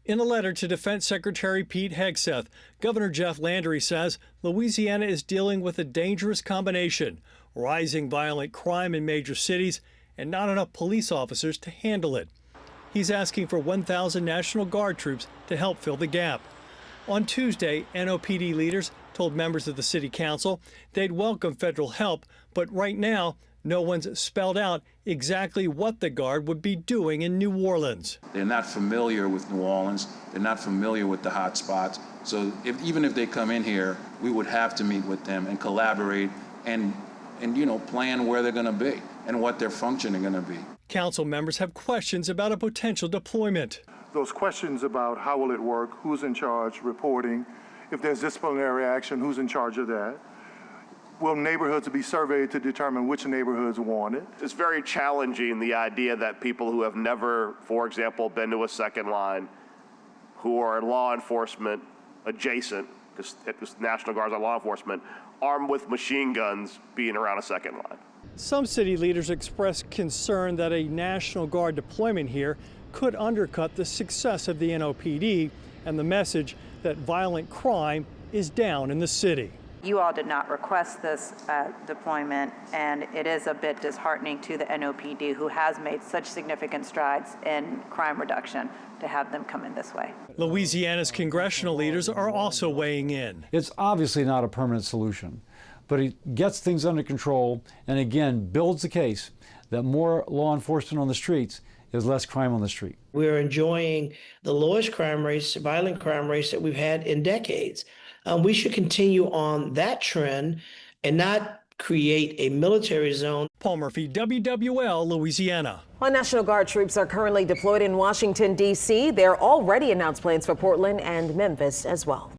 In a letter to Defense Secretary Pete Hegseth, Governor Landry says Louisiana is dealing with a dangerous combination: rising violent crime in major cities and not enough police officers to handle it. He's asking for 1,000 National Guard troops to help fill the gap. On Tuesday, NOPD leaders told members of the city council they'd welcome federal help, but right now, no one's spelled out exactly what the Guard would be doing in New Orleans. They're not familiar with New Orleans. They're not familiar with the hot spots. So even if they come in here, we would have to meet with them and collaborate and plan where they're going to be and what their function are going to be. Council members have questions about a potential deployment. Those questions about how will it work, who's in charge, reporting, if there's disciplinary action, who's in charge of that? Will neighborhoods be surveyed to determine which neighborhoods want it? It's very challenging, the idea that people who have never, for example, been to a second line, who are law enforcement adjacent, because National Guards are law enforcement, armed with machine guns being around a second line. Some city leaders expressed concern that a National Guard deployment here could undercut the success of the NOPD and the message that violent crime is down in the city. You all did not request this deployment, and it is a bit disheartening to the NOPD, who has made such significant strides in crime reduction, to have them come in this way. Louisiana's congressional leaders are also weighing in. It's obviously not a permanent solution, but it gets things under control and again builds the case that more law enforcement on the streets is less crime on the street. We're enjoying the lowest crime rates, violent crime rates that we've had in decades. We should continue on that trend and not create a military zone. Paul Murphy, WWL, Louisiana. While National Guard troops are currently deployed in Washington, D.C., there are already announced plans for Portland and Memphis as well.